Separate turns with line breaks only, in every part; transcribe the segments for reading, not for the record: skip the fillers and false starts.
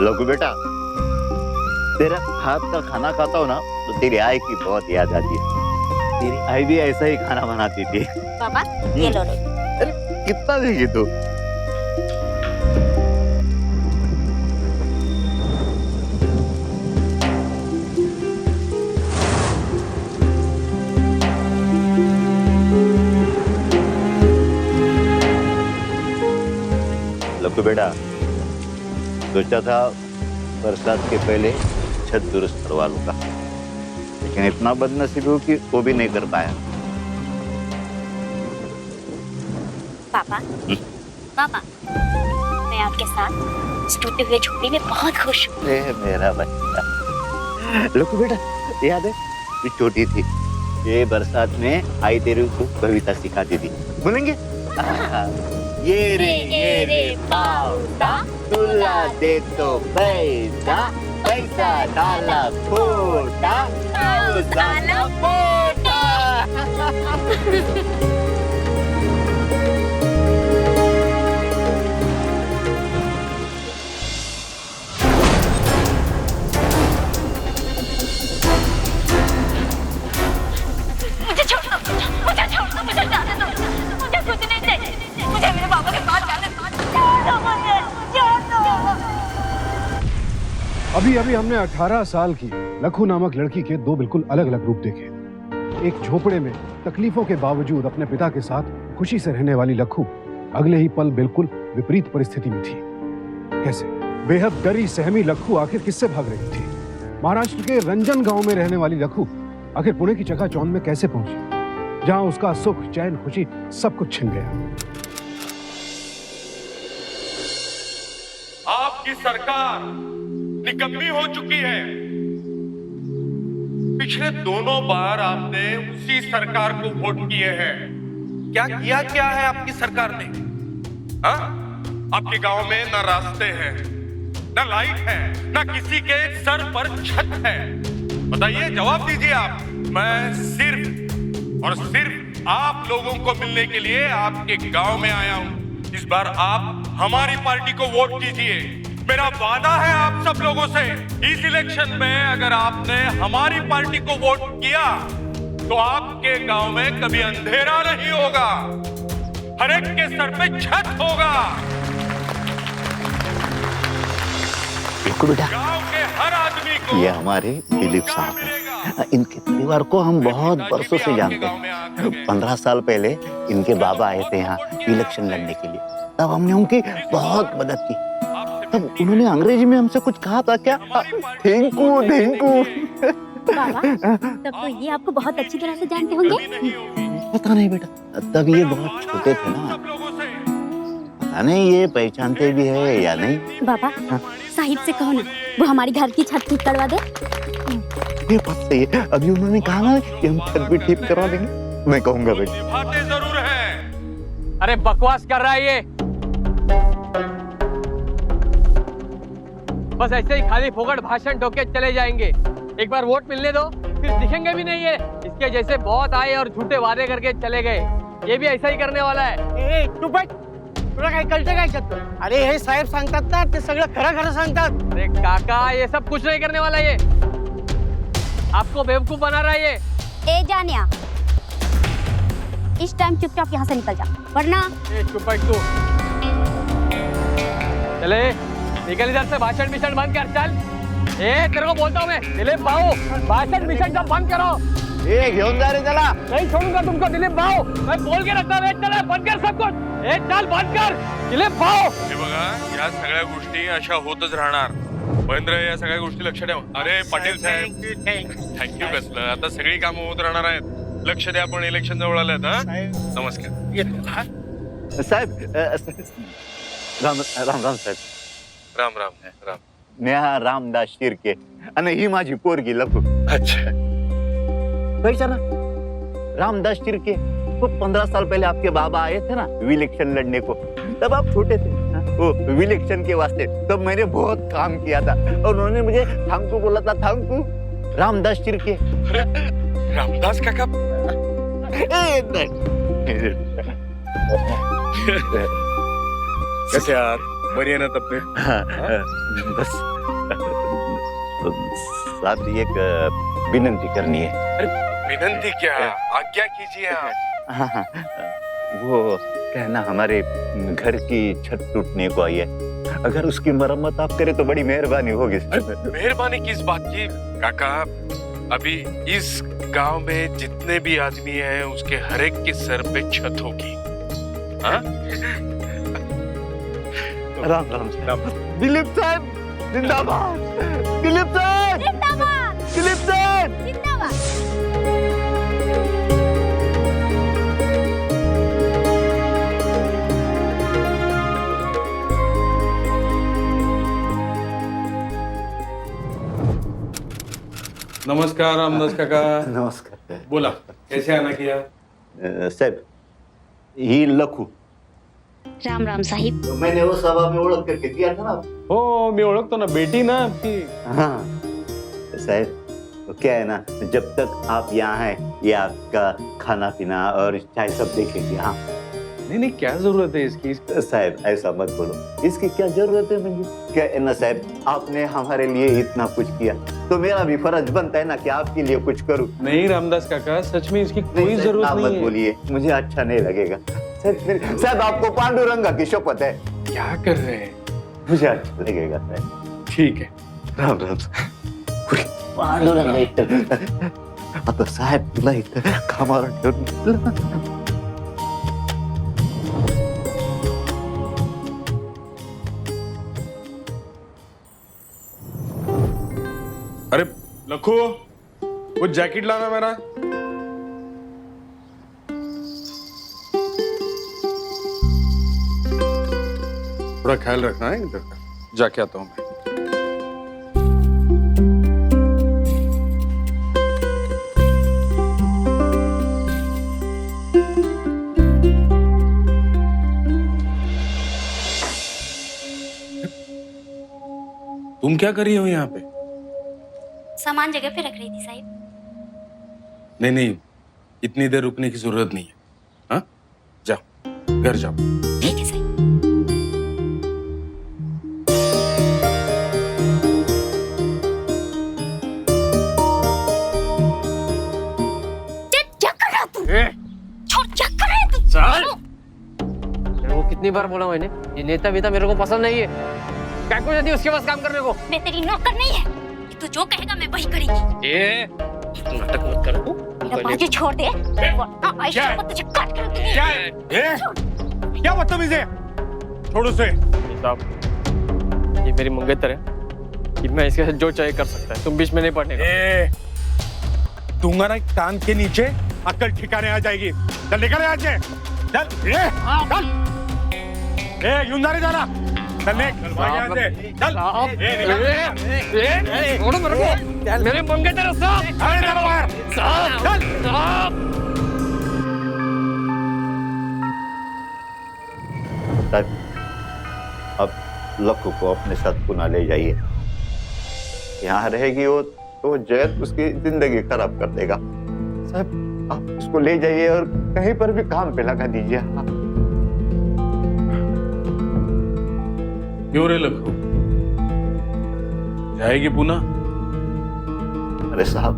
लघु बेटा, तेरा हाथ का खाना खाता हूँ ना तो तेरी आई की बहुत याद आती है। तेरी आई भी ऐसा ही खाना बनाती थी।
पापा ये लो।
अरे कितना देगी तू? लक्कू बेटा, सोचा था बरसात के पहले छत दुरुस्त करवा लूंगा, लेकिन इतना बदनसीब हूँ कि वो भी नहीं कर पाया।
पापा पापा, मैं आपके साथ इस टूटे हुए झोपड़ी में बहुत खुश हूँ।
मेरा बच्चा। लक्कू बेटा, याद है तू छोटी थी, ये बरसात में आई तेरे को कविता सिखाती थी, बोलेंगे? ये रे पाउडा, तुला दे तो पैसा, पैसा डाला फोटा, डाला फोटा।
मुझे छोड़ दो, मुझे जाने दो, मुझे कुछ नहीं चाहिए, मुझे मेरे पापा के पास जाने दो, छोड़ दो।
अभी अभी हमने 18 साल की लखू नामक लड़की के दो बिल्कुल अलग अलग रूप देखे। एक झोपड़े में तकलीफों के बावजूद अपने पिता के साथ खुशी से रहने वाली लखू अगले ही पल बिल्कुल विपरीत परिस्थिति में थी। कैसे? बेहद डरी सहमी लखू आखिर किससे भाग रही थी? महाराष्ट्र के रंजन गांव में रहने वाली लखू आखिर पुणे की चकाचौंध में कैसे पहुंची, जहां उसका सुख चैन खुशी सब कुछ छिन गया।
आपकी सरकार निकम्मी हो चुकी है। पिछले दोनों बार आपने उसी सरकार को वोट किए हैं। क्या है आपकी सरकार ने? हाँ? आपके गांव में न रास्ते हैं, न लाइट है, न किसी के सर पर छत है। बताइए, जवाब दीजिए आप। मैं सिर्फ और सिर्फ आप लोगों को मिलने के लिए आपके गांव में आया हूं। इस बार आप हमारी पार्टी को वोट कीजिए। मेरा वादा है आप सब लोगों से, इस इलेक्शन में अगर आपने हमारी पार्टी को वोट किया तो आपके गांव में कभी अंधेरा नहीं होगा, हर एक के सर पे छत होगा।
बेटा,
गांव के हर आदमी को
ये हमारे दिलीप साहब हैं। इनके परिवार को हम बहुत बरसों से जानते हैं। 15 साल पहले इनके बाबा आए थे यहाँ इलेक्शन लड़ने के लिए, तब हमने उनकी बहुत मदद की। तब उन्होंने अंग्रेजी में हमसे कुछ कहा था क्या? Thank you.
बाबा, तब तो ये आपको बहुत अच्छी तरह से जानते होंगे।
पता नहीं बेटा, तब ये बहुत छोटे थे ना, पता नहीं ये पहचानते भी है या नहीं।
बाबा, साहिब से कहो ना, वो हमारी घर की छत ठीक करवा दे।
ये बात सही है, अभी उन्होंने कहा ना कि हम छत भी ठीक करवा देंगे। मैं कहूँगा बेटा।
बातें जरूर है।
अरे बकवास कर रहा है ये। बस ऐसे ही खाली फोकट भाषण ठोक के चले जाएंगे। एक बार वोट मिलने दो, फिर दिखेंगे भी नहीं। ये इसके जैसे बहुत आए और झूठे वादे करके चले गए। ये भी ऐसा ही करने वाला है।
तू बट, तुला काय कळतं काय त्यात? अरे हे साहेब सांगतात ना, ते सगळं खरं सांगतात।
अरे काका, ये सब कुछ नहीं करने वाला। ये आपको बेवकूफ बना रहा है ये।
ए जानिया, इस टाइम चुपचाप यहाँ से निकल जा, वरना।
चुप बैठ तू। चले निकल इधर से, भाषण मिशन बंद कर। चल, तेरे को बोलता हूँ मैं, दिलीप बाबू, भाषण मिशन सब बंद करो।
घेऊन जा रे त्याला।
नहीं छोड़ूंगा तुमको दिलीप भाऊ, मैं बोल के रखता हूँ। चल बंद कर सब कुछ, चल बंद कर दिलीप भाऊ।
हे बघा, या सगळ्या गोष्टी अशा होतच राहणार। महेंद्र, या सगळ्या गोष्टी लक्ष ठेवा। अरे पाटील साहेब, थँक्यू कसलं, आता सगळी कामं होत राहणार आहेत। लक्ष द्या, आपण इलेक्शन जवळ आलेत। हा, नमस्कार।
येतो
साहेब, राम राम राम साहेब।
राम राम राम।
मी हा रामदास शिर्के आणि ही माझी पोरगी लखू।
अच्छा,
पहचाना? रामदास शिर्के, वो 15 साल पहले आपके बाबा आए थे ना इलेक्शन लड़ने को, तब आप छोटे थे। वो इलेक्शन के वास्ते तब मैंने बहुत काम किया था और उन्होंने मुझे थैंक बोला था। थैंक रामदास शिर्के।
रामदास काका।
कैसे यार?
बरी आहे ना तब्येत?
हाँ, बस साहब एक विनंती करनी है।
विनंती क्या? आज्ञा कीजिए आप।
हाँ, हाँ, वो कहना हमारे घर की छत टूटने को आई है, अगर उसकी मरम्मत आप करें तो बड़ी मेहरबानी होगी।
मेहरबानी किस बात की काका? अभी इस गांव में जितने भी आदमी हैं उसके हर एक के सर पे छत होगी। हाँ?
राम राम राम। दिलीप साहब जिंदाबाद, दिलीप साहब
जिंदाबाद
दिलीप साहब।
जिंदाबाद।
नमस्कार रामदास काका।
नमस्कार।
बोला, कैसे आना किया?
साहब ही लखू,
राम राम साहिब।
तो मैंने वो सभा में ओळख करके दिया था ना।
हो, मी ओळखतो ना, बेटी ना आपकी।
हाँ साहब, तो क्या है ना, जब तक आप यहाँ हैं ये आपका खाना पीना और चाय सब देखेंगे। हाँ
नहीं नहीं, क्या जरूरत है इसकी?
साहब ऐसा मत बोलो, इसकी क्या जरूरत है मुझे? क्या है ना साहब, आपने हमारे लिए इतना कुछ किया तो मेरा भी फर्ज बनता है ना कि आपके लिए कुछ करूं।
नहीं रामदास काका, सच में इसकी कोई
साहब,
जरूरत
आप
नहीं
मत
है।
बोलिए, मुझे अच्छा नहीं लगेगा। साहब आपको पांडुरंगा की शपथ है,
क्या कर रहे हैं?
मुझे अच्छा लगेगा साहब।
ठीक है।
राम राम। पांडुरंगा आता साहेब तुला इथं कामावर ठेवून
अरे लखू, वो जैकेट लाना मेरा। थोड़ा ख्याल रखना है इधर का। जाके आता हूं मैं। तुम क्या कर रही हो यहाँ पे?
सामान जगह पे रख रही थी साहिब।
नहीं नहीं, इतनी देर रुकने की जरूरत नहीं है। हाँ, जाओ, घर जाओ।
ठीक है साहिब। क्या कर रहा तू? छोड़, क्या कर रहा है तू?
मेरे को कितनी बार बोला मैंने, ये नेता वेता मेरे को पसंद नहीं है। क्या को जाती है उसके पास काम करने को?
मैं तेरी नौकर नहीं है कि तू जो कहेगा मैं वही करेगी।
ये नाटक मत कर तू।
मेरा बाजू छोड़ दे वरना आयशा को तुझे काट कर दूंगी।
क्या है? क्या बदतमीज है? छोड़ो उसे।
साहब, ये मेरी मंगेतर है कि मैं इसके साथ जो चाहे कर सकता है, तुम बीच में नहीं पड़ने का।
दूंगा ना कान के नीचे, अक्ल ठिकाने आ जाएगी। चल निकल यहाँ से, चल। चल, यूं नहीं जाना। चल भाग यहाँ से, चल।
छोड़ो मेरे को, मेरे मंगेतर है साहब।
अरे चलो बाहर,
साहब, साहब।
अब लखू को अपने साथ पुनः ले जाइए। यहाँ रहेगी वो तो जैद उसकी जिंदगी खराब कर देगा। साहब आप उसको ले जाइए और कहीं पर भी काम पे लगा दीजिए।
क्यों रे लखू, जाएगी पुनः?
अरे साहब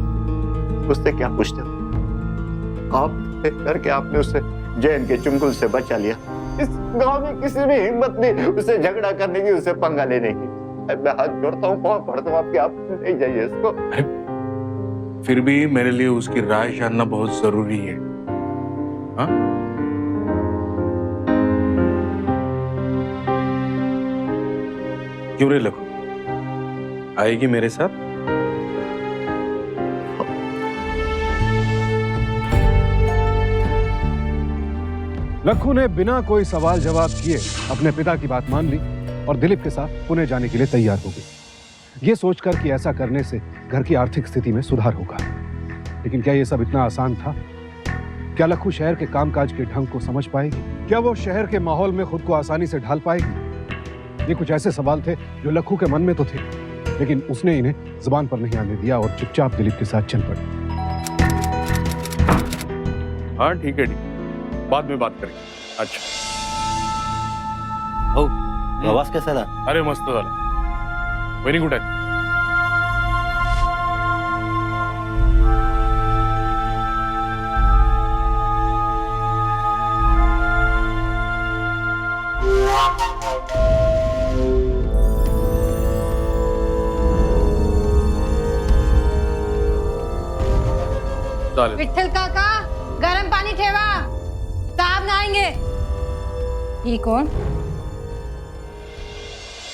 उससे क्या पूछते हो? आप करके आपने उसे जैन के चुंगल से बचा लिया। इस गांव में किसी में हिम्मत नहीं उसे झगड़ा करने की, उसे पंगा लेने की। मैं हाथ जोड़ता हूँ, पाँव पड़ता हूँ आपके, आप ले जाइए इसको।
फिर भी मेरे लिए उसकी राय जानना बहुत जरूरी है। हाँ? क्यों रे लखू, आएगी मेरे साथ?
लखू ने बिना कोई सवाल जवाब किए अपने पिता की बात मान ली और दिलीप के साथ पुणे जाने के लिए तैयार हो गई, ये सोचकर कि ऐसा करने से घर की आर्थिक स्थिति में सुधार होगा। लेकिन क्या ये सब इतना आसान था? क्या लखू शहर के कामकाज के ढंग को समझ पाएगी? क्या वो शहर के माहौल में खुद को आसानी से ढाल पाएगी? ये कुछ ऐसे सवाल थे जो लखू के मन में तो थे, लेकिन उसने इन्हें जुबान पर नहीं आने दिया और चुपचाप दिलीप के साथ चल पड़ी।
हाँ ठीक है, बाद में बात करेंगे। अच्छा
ओ,
प्रवास कसा झाला?
अरे मस्त झाला. व्हेरी गुड आहे. चालेल.
विठ्ठल काका गरम पाणी ठेवा, साहब नहाएंगे. ये कौन?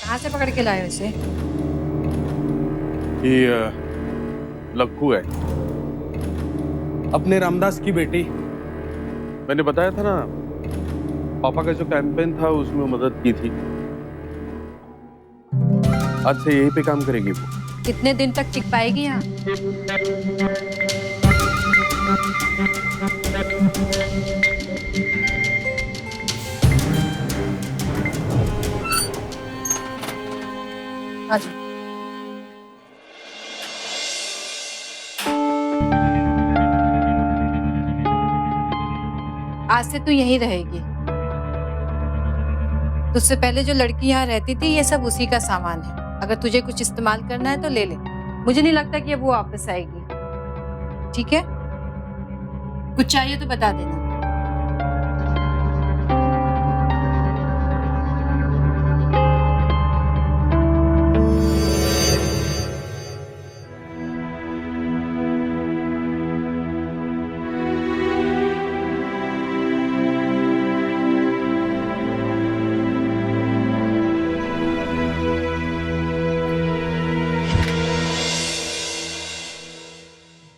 कहाँ से पकड़ के लाए उसे?
ये लक्कू है, अपने रामदास की बेटी. मैंने बताया था ना, पापा का जो कैंपेन था उसमें मदद की थी. आज से यहीं पे काम करेगी वो.
कितने दिन तक टिक पाएगी यहाँ? अच्छा. आज से तू यहीं रहेगी. तुझसे पहले जो लड़की यहाँ रहती थी ये सब उसी का सामान है. अगर तुझे कुछ इस्तेमाल करना है तो ले ले. मुझे नहीं लगता कि अब वो वापस आएगी. ठीक है? कुछ चाहिए तो बता देना.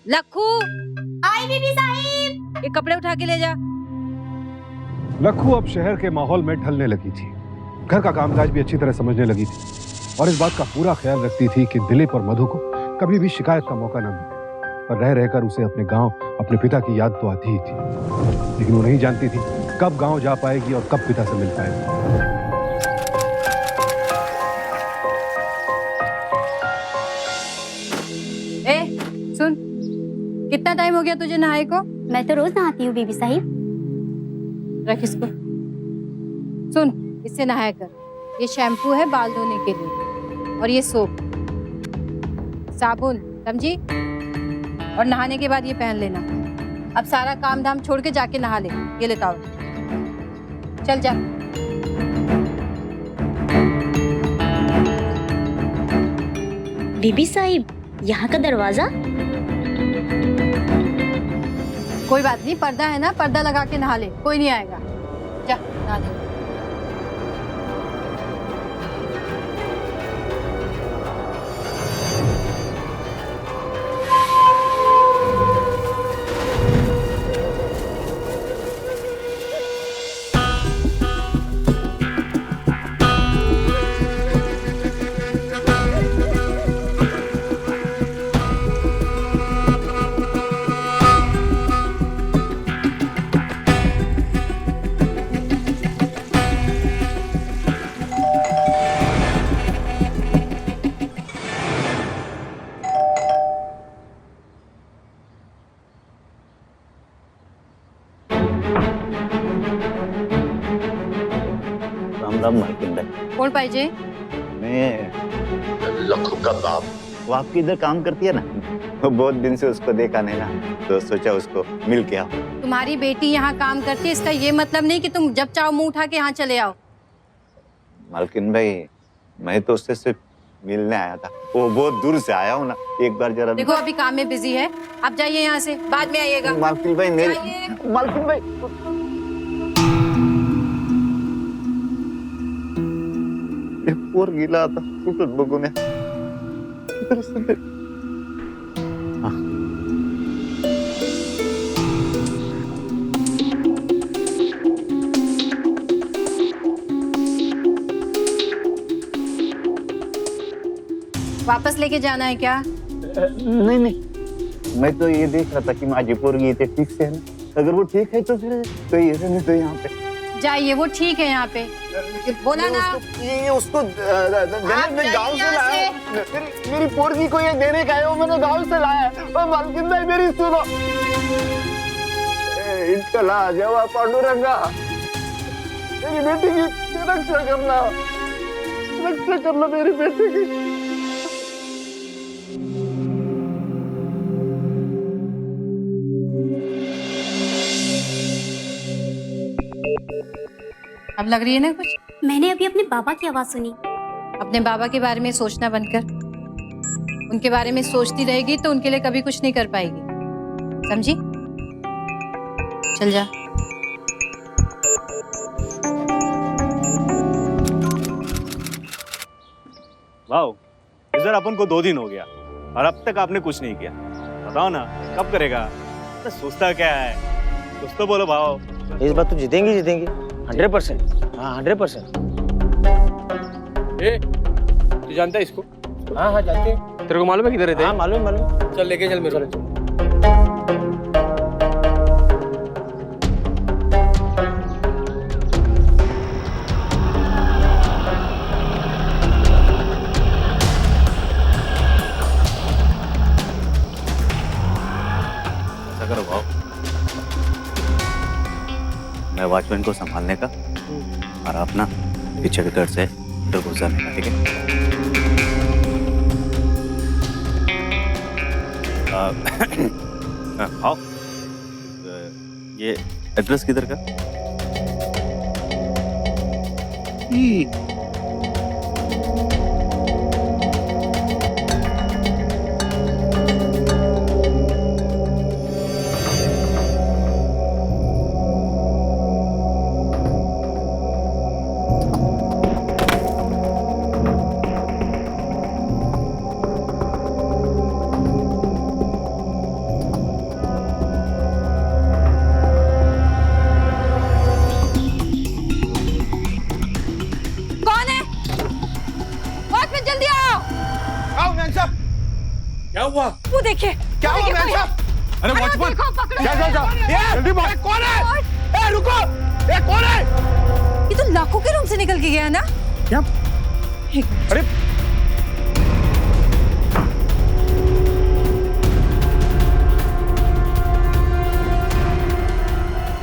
लखू,
आई बीबी साहिब.
ये कपड़े उठा के ले जा.
लखू अब शहर के माहौल में ढलने लगी थी. घर का कामकाज भी अच्छी तरह समझने लगी थी और इस बात का पूरा ख्याल रखती थी कि दिलीप और मधु को कभी भी शिकायत का मौका न मिले. पर रह रहकर उसे अपने गांव, अपने पिता की याद तो आती ही थी, लेकिन वो नहीं जानती थी कब गांव जा पाएगी और कब पिता से मिल पाएगी.
सुन, कितना टाइम हो गया तुझे नहाए को?
मैं तो रोज नहाती हूँ बीबी साहिब.
रख इसको. सुन, इससे नहाया कर. ये शैम्पू है बाल धोने के लिए और ये सोप, साबुन, समझी? और नहाने के बाद ये पहन लेना. अब सारा काम धाम छोड़ के जाके नहा ले. ये लेता हूँ. चल जा.
बीबी साहिब, यहाँ का दरवाजा?
कोई बात नहीं, पर्दा है ना, पर्दा लगा के नहा ले. कोई नहीं आएगा. जा नहा ले.
राम मालकिन भाई.
कोण पाहिजे?
मैं लखू का बाप. वो आपकी इधर काम करती है ना, वो बहुत दिन से उसको देखा नहीं ना, तो सोचा उसको मिल के आओ.
तुम्हारी बेटी यहाँ काम करती है, इसका ये मतलब नहीं कि तुम जब चाहो मुंह उठा के यहाँ चले आओ.
मालकिन भाई, मैं तो उससे सिर्फ मिलने आया था. वो बहुत दूर से आया हूँ ना, एक बार जरा.
देखो अभी काम में बिजी है, आप जाइए यहाँ से, बाद में आइएगा.
मालकिन भाई मेरे.
जाइए.
मालकिन भाई, एक पोर गिला था कुठं बघून या.
वापस लेके जाना है क्या?
नहीं नहीं, मैं तो ये देख रहा था कि माझी पोरगी इथे ठीक से है ना. अगर वो ठीक है तो फिर तो ये रहने दो यहाँ पे.
जाइए, वो ठीक है यहाँ पे. बोला ना.
ये उसको मैंने गांव से लाया. मेरी पोरगी को ये देने का है, वो मैंने गांव से लाया है. और मालकिन भाई मेरी सुनो. इनका ला जेवा पांडुरंगा, मेरी बेटी की रक्षा करना.
रक्षा कर लो मेरे बेटे की।
अब लग रही है ना कुछ?
मैंने अभी अपने बाबा की आवाज सुनी।
अपने बाबा के बारे में सोचना बंद कर। उनके बारे में सोचती रहेगी तो उनके लिए कभी कुछ नहीं कर पाएगी, समझी? चल जा।
वाओ, इधर अपन को 2 दिन हो गया और अब तक आपने कुछ नहीं किया। बताओ ना कब करेगा? तो सोचता क्या है, कुछ तो बोलो भाव।
इस बार तो जीतेंगे 100%। हाँ 100%।
तू जानता है इसको?
हाँ जानते हैं।
तेरे को मालूम है किधर रहते
हाँ
हैं?
मालूम।
चल लेके चल मेरे को।
ऐसा करो भाव, मैं वॉचमैन को संभालने का और आप ना पीछे की तरफ से इधर घुस जाने का, ठीक है? भाव, ये एड्रेस किधर का?
कौन है? वॉचमैन जल्दी आओ।
आओ मैम साहब। क्या हुआ?
वो देखिए।
क्या हुआ मैम साहब? अरे वॉचमैन, जा जल्दी बात। कौन है? ए रुको, ए कौन है?
ये तो लाखों के रूम से निकल के गया ना?
क्या? अरे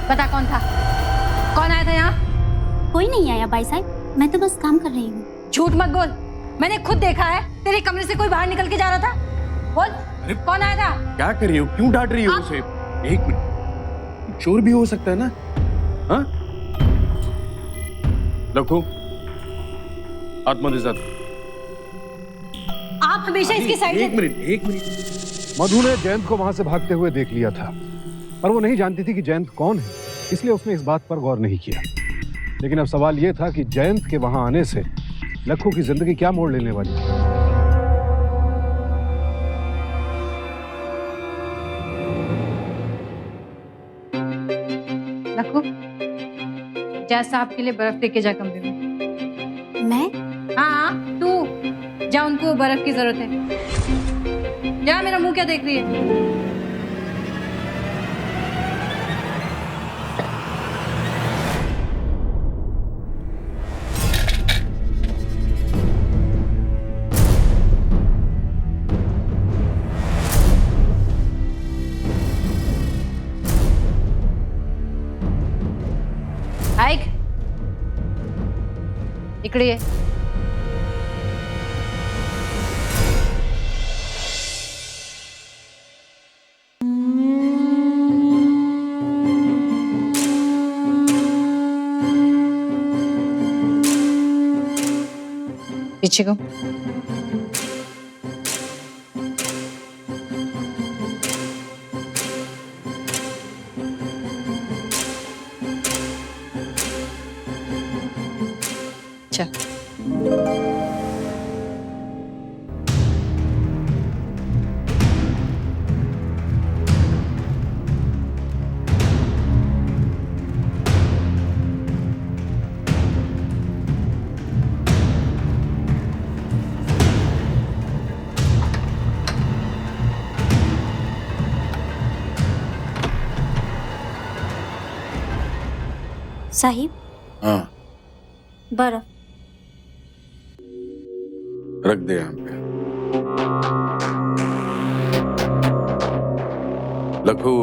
बता कौन था? कौन आया था यहाँ?
कोई नहीं आया भाई साहब, मैं तो बस काम कर रही हूँ।
झूठ मत बोल, मैंने खुद देखा है तेरे कमरे से कोई बाहर निकल के जा रहा था। बोल, कौन आया था?
क्या कर रही हो? क्यों डांट रही हो उसे? 1 मिनट, चोर भी हो सकता है ना? हाँ? लखू, आत्महत्या साथ।
आप हमेशा इसकी साइड।
1 मिनट। मधु ने जयंत को वहां से भागते हुए देख लिया था, पर वो नहीं जानती थी कि जयंत कौन है, इसलिए उसने इस बात पर गौर नहीं किया। लेकिन अब सवाल यह था कि जयंत के वहां आने से लखू की जिंदगी क्या मोड़ लेने वाली है।
लखू, जा साहब के लिए बर्फ लेके जा कमरे में।
मैं?
हाँ तू जा, उनको बर्फ की जरूरत है। जा, मेरा मुंह क्या देख रही है? ऐक, इकडे ये. पीछे को. अच्छा.
साहिब,
हाँ
बर्फ.
रख दे यहाँ पे। लखू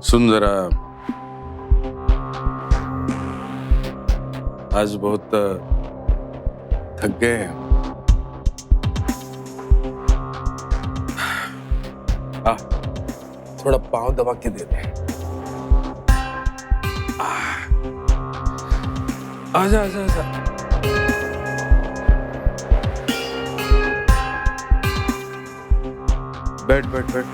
सुन जरा, आज बहुत थक गए हैं। थोड़ा पाँव दबा के दे दे। आजा आजा आजा। बैठ बैठ बैठ।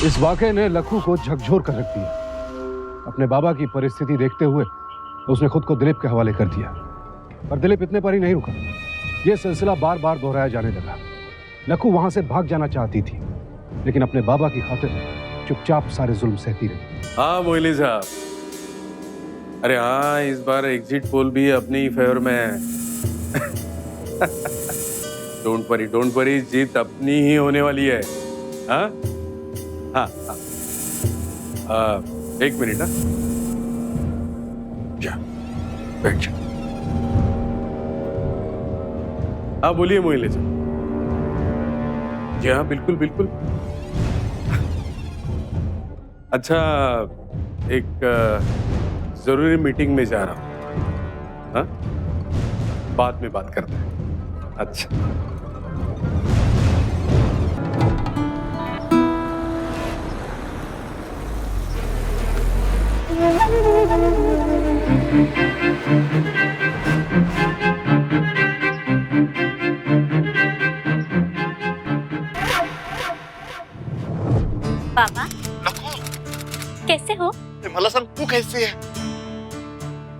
इस वाकये ने लखू को झकझोर कर रख दिया। अपने बाबा की परिस्थिति देखते हुए उसने खुद को दिलीप के हवाले कर दिया। पर दिलीप इतने पर ही नहीं रुका। यह सिलसिला बार बार दोहराया जाने लगा। लखू वहां से भाग जाना चाहती थी, लेकिन अपने बाबा की खातिर चुपचाप सारे जुल्म सहती रही।
हाँ मोहिली साहब, अरे हाँ, इस बार एग्जिट पोल भी अपनी ही फेवर में है। डोंट वरी, जीत अपनी ही होने वाली है। हाँ हाँ हाँ, एक मिनट ना, जा बैठ जा। हाँ बोलिए मोहिली साहब। जी हाँ, बिल्कुल बिल्कुल। अच्छा, एक जरूरी मीटिंग में जा रहा हूँ। हाँ, बाद में बात करते हैं। अच्छा।
पापा कैसे हो?
मला सांग, तू कैसी है?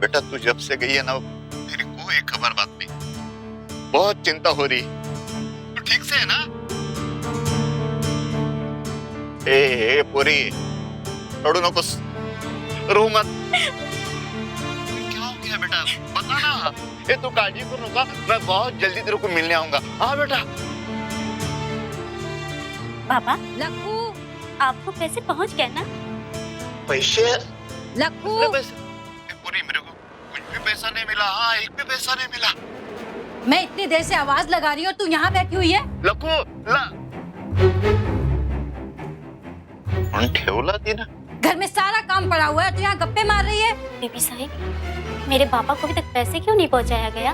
बेटा तू जब से गई है ना, मेरी कोई खबर बात नहीं। बहुत चिंता हो रही। तू ठीक से है ना? ए पोरी, रडू नकोस, रो मत। क्या हो गया बेटा, बता ना। ए तू काळजी करू नका, मैं बहुत जल्दी तेरे को मिलने आऊंगा। हाँ बेटा।
पापा
लखू,
आपको पैसे पहुंच गए ना?
पैसे?
लखू,
पूरी मेरे को कुछ भी पैसा नहीं मिला। हाँ, एक भी पैसा नहीं मिला।
मैं इतनी देर से आवाज लगा रही हूँ, तू यहाँ बैठी हुई है।
लखू ला ठेवला थी ना।
घर में सारा काम पड़ा हुआ है, तू यहाँ गप्पे मार रही है।
बीबी साहिब, मेरे पापा को अभी तक पैसे क्यों नहीं पहुंचाया गया?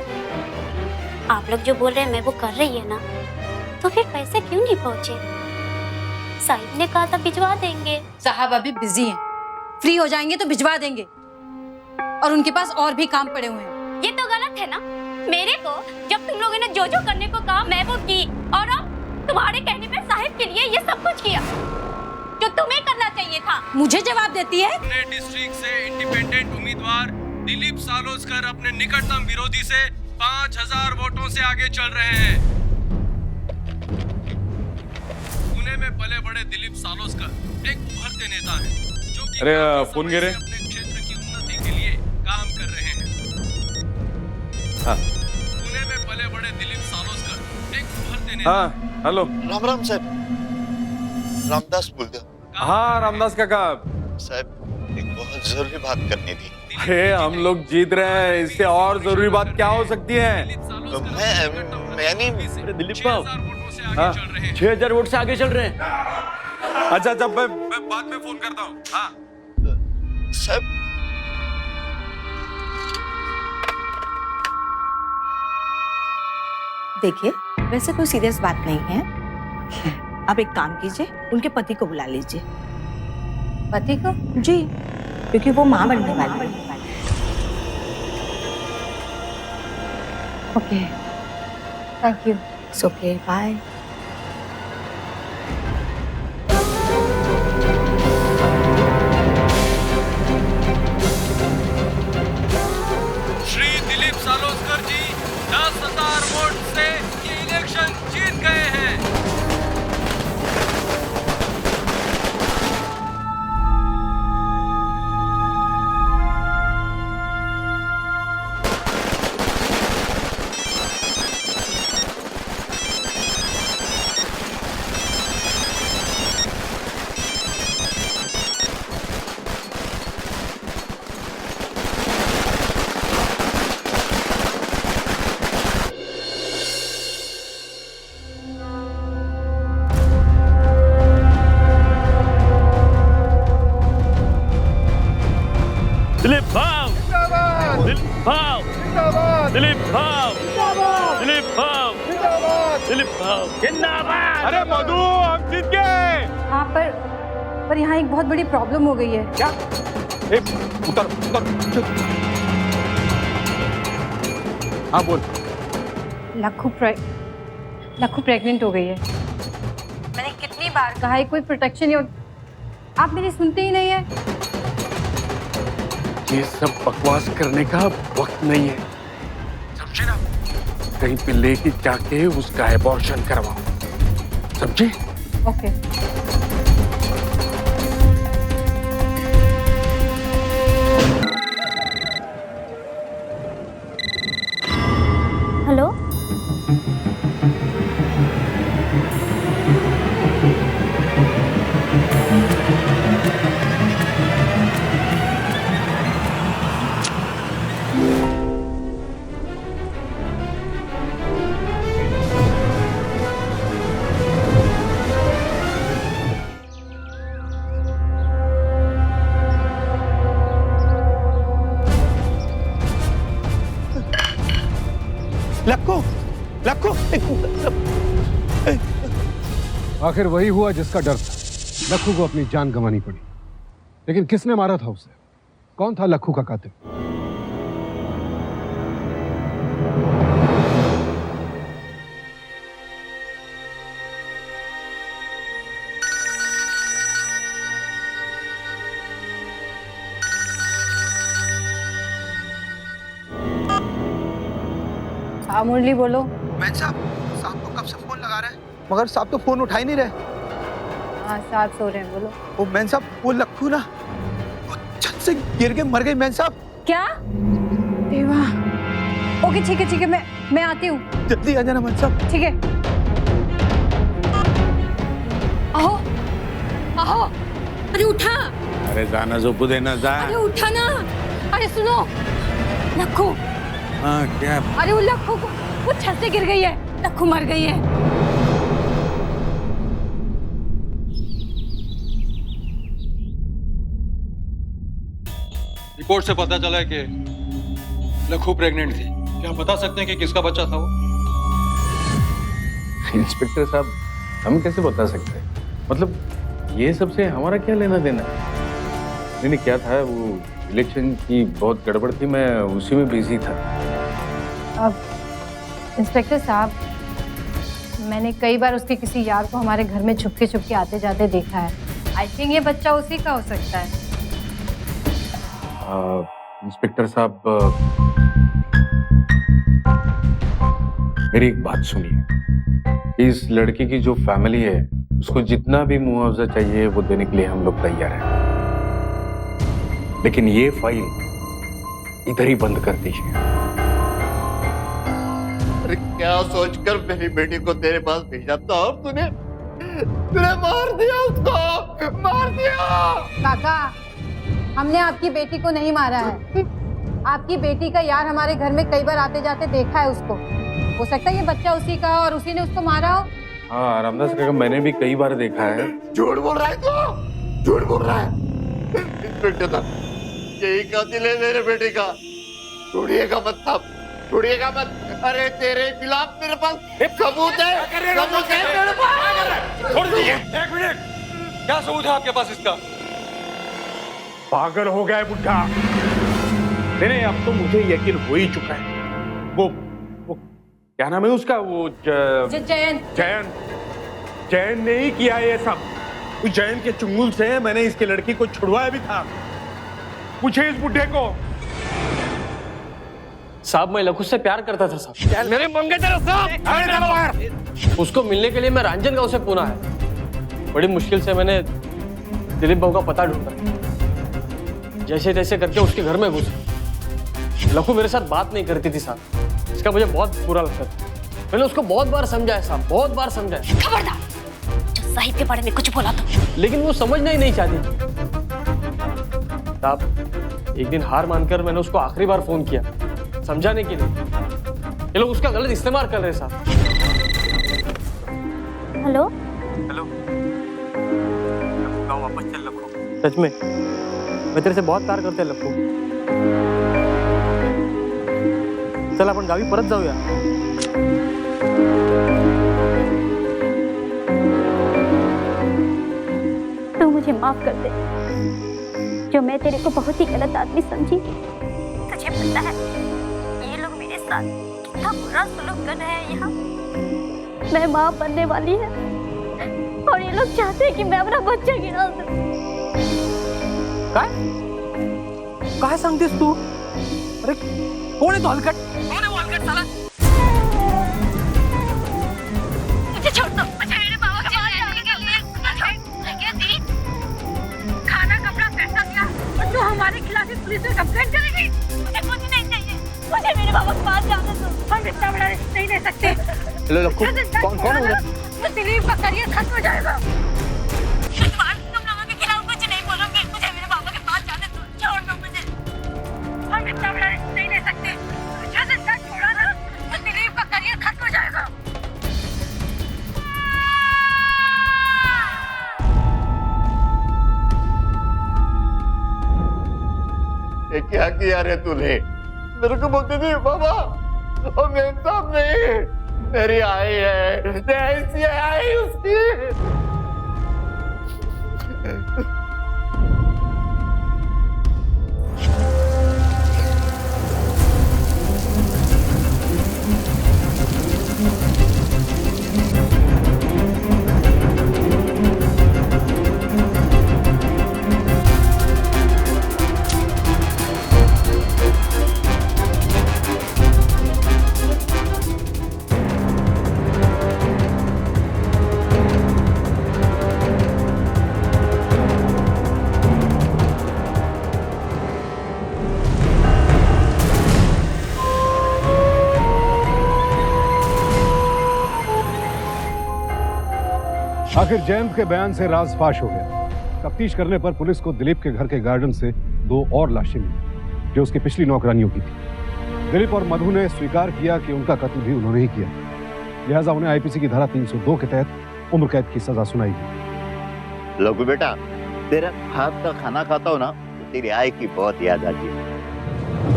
आप लोग जो बोल रहे हैं मैं वो कर रही है ना, तो फिर पैसे क्यों नहीं पहुंचे? साहिब ने कहा था भिजवा देंगे।
साहब अभी बिजी हैं, फ्री हो जाएंगे तो भिजवा देंगे, और उनके पास और भी काम पड़े हुए हैं।
ये तो गलत है ना। मेरे को जब तुम लोगों ने जो जो करने को कहा मैं वो की, और अब तुम्हारे कहने पे साहिब के लिए ये सब कुछ किया जो तुम्हें करना चाहिए था।
मुझे जवाब देती है।
अपने डिस्ट्रिक्ट से इंडिपेंडेंट उम्मीदवार दिलीप सालोस्कर अपने निकटतम विरोधी से 5000 वोटों से आगे चल रहे हैं। पुणे में पले बड़े दिलीप सालोस्कर एक उभरते नेता हैं, जो कि
अरे फोन गिरे।
अपने क्षेत्र की उन्नति के लिए काम कर रहे हैं।
हाँ।
पुणे में पले बड़े दिलीप सालोस्कर एक उभरते नेता।
हाँ हेलो।
राम राम साहब, रामदास बोल दो।
हाँ रामदास काका।
साहब एक बहुत जरूरी बात करनी थी।
अरे हम लोग जीत रहे हैं, इससे और जरूरी बात क्या हो सकती है?
मैं नहीं।
दिलीप बाबू,
6000 वोट से
हाँ। 6,000 वोट से आगे
आगे चल रहे हैं।
चल रहे हैं। अच्छा अच्छा, मैं बाद में फोन करता हूँ। हाँ
साहब
देखिए, वैसे कोई सीरियस बात नहीं है। आप एक काम कीजिए, उनके पति को बुला लीजिए।
पति को?
जी, क्योंकि वो माँ बनने वाली है।
Okay, thank you.
It's okay, bye.
Shri Dilip Saloskar ji 10,000 vote से ये इलेक्शन जीत गए हैं।
दिलीप भाव, दिलीप भाव, दिलीप भाव, दिलीप भाव, दिलीप भाव, जिंदाबाद। अरे मधु, हम जीत गए।
हाँ, पर यहाँ एक बहुत बड़ी प्रॉब्लम हो गई है।
क्या? उतर उतर। हाँ बोल।
लक्खू प्रेग्नेंट हो गई है। मैंने कितनी बार कहा है कोई प्रोटेक्शन नहीं हो, आप मेरी सुनते ही नहीं है।
ये सब बकवास करने का वक्त नहीं है, समझे ना? कहीं पे लेके जाके उसका एबॉर्शन करवाओ, समझे?
ओके।
हेलो,
लक्कू, लक्कू,
आखिर वही हुआ जिसका डर था। लक्खू को अपनी जान गंवानी पड़ी, लेकिन किसने मारा था उसे? कौन था लक्खू का कातिल?
हाँ मुरली, बोलो।
मैन साहब को कब से फोन लगा रहे हैं, मगर साहब तो फोन उठा ही नहीं रहे।
हाँ, साहब सो रहे हैं, बोलो।
वो मैन साहब, वो लक्खू ना, वो छत से गिर के मर गई मैन साहब।
क्या? देवा। ओके, ठीक है, मैं आती हूँ।
जल्दी आ जाना मैन साहब।
ठीक है। आओ। अरे उठा।
अरे जाना जो बुदे ना जा।
अरे उठा ना। अरे सुनो, लक्खू।
हाँ, क्या?
अरे वो लक्खू को, वो छत से गिर गई है, लक्खू मर गई है।
रिपोर्ट से पता चला है कि लक्खू प्रेग्नेंट थी। क्या आप बता सकते हैं कि किसका बच्चा था वो?
इंस्पेक्टर साहब, हम कैसे बता सकते हैं? मतलब ये सबसे हमारा क्या लेना देना? नहीं, क्या था, वो इलेक्शन की बहुत गड़बड़ थी, मैं उसी में बिजी था।
अब इंस्पेक्टर साहब, मैंने कई बार उसके किसी यार को हमारे घर में छुपके आते जाते देखा है। आई थिंक ये बच्चा उसी का हो सकता है।
इंस्पेक्टर साहब, मेरी एक बात सुनिए। इस लड़की की जो फैमिली है, उसको जितना भी मुआवजा चाहिए वो देने के लिए हम लोग तैयार हैं, लेकिन ये फाइल इधर ही बंद कर दीजिए।
अरे क्या सोचकर मेरी बेटी को तेरे पास भेजा था और तूने मार दिया उसको, मार दिया।
काका, हमने आपकी बेटी को नहीं मारा है। आपकी बेटी का यार हमारे घर में कई बार आते जाते देखा है उसको। हो सकता है ये बच्चा उसी का और उसी ने उसको मारा हो।
हाँ रामदास काका, मैंने भी कई बार देखा है।
झूठ बोल रहा है तू, झूठ बोल रहा है। इंस्पेक्टर साहब, यही कातिल है मेरे बेटे का। छोड़िएगा मत साहब, छोड़िएगा मत। अरे तेरे खिलाफ मेरे पास सबूत है, सबूत है मेरे पास।
क्या सबूत है आपके पास इसका?
पागल हो गया है बुढ़ा। नहीं, अब तो मुझे यकीन हो ही चुका है। वो क्या नाम है उसका, वो जयन ने ही किया ये सब। उस जयन के चुंगल से मैंने इसकी लड़की को छुड़वाया भी था। पूछे इस बुढ़े को।
साहब मैं लखू से प्यार करता था साहब। मेरे मंगेतर साहब, उसको मिलने के लिए मैं रंजन गांव से पुणे आया। बड़ी मुश्किल से मैंने दिलीप बाबू का पता ढूंढा। जैसे तैसे करके उसके घर में घुसा। लखू मेरे साथ बात नहीं करती थी साहब, इसका मुझे बहुत बुरा लगता था। मैंने उसको बहुत बार समझाया साहब, बहुत बार समझाया।
खबरदार, जो साहिब के बारे में कुछ बोला तो।
लेकिन वो समझना ही नहीं चाहती। साहब एक दिन हार मानकर मैंने उसको आखिरी बार फोन किया समझाने के लिए। ये लोग उसका गलत इस्तेमाल कर रहे हैं साहब।
हेलो
हेलो, गाँव वापस चल लखू। सच में मैं तेरे से बहुत प्यार करते हैं लखू। चल आपण गावी परत जाऊया।
तू मुझे माफ कर दे, जो मैं तेरे को बहुत ही गलत आदमी समझी। तुझे पता है ये लोग मेरे साथ कितना बुरा सलूक कर रहे हैं यहाँ। मैं माँ बनने वाली है और ये लोग चाहते हैं कि मैं अपना बच्चा गिरा दूं।
काय सांगतेस तू? अरे कोण आहे तो हलकट? कौन है वो हलकट साला?
मुझे छोड़ दो, मुझे मेरे बाबा को जाने के लिए खाना कपड़ा पैसा दिया और तू हमारे खिलाफ पुलिस में कंप्लेंट करेगी। मुझे कुछ नहीं चाहिए, मुझे मेरे बाबा के पास जाने दो। हम इतना बड़ा रिस्क नहीं ले सकते।
हेलो लखू, कौन हो रहा?
तो दिलीप का करियर खत्म हो जाएगा। तुम लोगों के खिलाफ कुछ नहीं बोलोगे, मुझे मेरे बाबा के पास जाने दो। छोड़ दो मुझे, हम इतना बड़ा रिस्क नहीं ले सकते। मुझे छोड़ा ना तो दिलीप का करियर खत्म हो जाएगा।
ये क्या किया रे तूने? मेरे को बोलती थी बाबा, और मेम साहब नहीं, मेरी आई है, ऐसी आई उसकी।
आखिर जयंत के बयान से राज फाश हो गया। तफ्तीश करने पर पुलिस को दिलीप के घर के गार्डन से 2 और लाशें मिली जो उसकी पिछली नौकरानियों की थी। दिलीप और मधु ने स्वीकार किया कि उनका कत्ल भी उन्होंने ही किया। लिहाजा उन्हें आईपीसी की धारा 302 के तहत उम्र कैद की सजा सुनाई गई।
लघु बेटा, तेरा हाथ का खाना खाता हो ना, तो तेरी आई की बहुत याद आती है।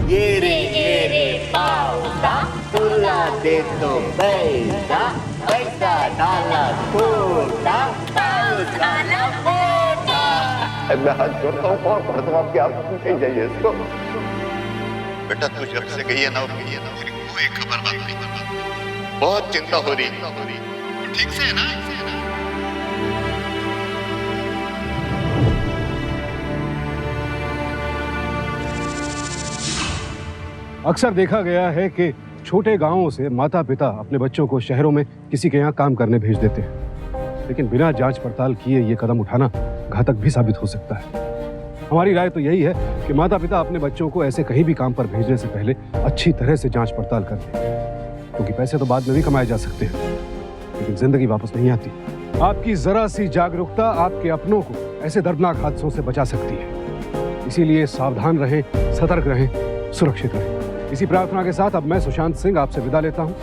ये रे पाउडा, तुला दे तो पैसा, पैसा डाला छोटा, डाला मोटा। मैं हाथ जोड़ता हूँ और पढ़ता हूँ आपके आप कहीं जाइए इसको। बेटा तू जब से गई है ना, मेरी कोई खबर बात नहीं। बहुत चिंता हो रही। ठीक से है ना?
अक्सर देखा गया है कि छोटे गांवों से माता पिता अपने बच्चों को शहरों में किसी के यहाँ काम करने भेज देते हैं, लेकिन बिना जांच पड़ताल किए ये कदम उठाना घातक भी साबित हो सकता है। हमारी राय तो यही है कि माता पिता अपने बच्चों को ऐसे कहीं भी काम पर भेजने से पहले अच्छी तरह से जांच पड़ताल कर लें, क्योंकि पैसे तो बाद में भी कमाए जा सकते हैं, लेकिन जिंदगी वापस नहीं आती। आपकी जरा सी जागरूकता आपके अपनों को ऐसे दर्दनाक हादसों से बचा सकती है। इसीलिए सावधान रहें, सतर्क रहें, सुरक्षित रहें। इसी प्रार्थना के साथ अब मैं सुशांत सिंह आपसे विदा लेता हूं।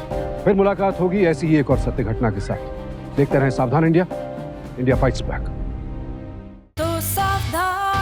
फिर मुलाकात होगी ऐसी ही एक और सत्य घटना के साथ। देखते रहें सावधान इंडिया, इंडिया फाइट्स बैक।
तो सावधान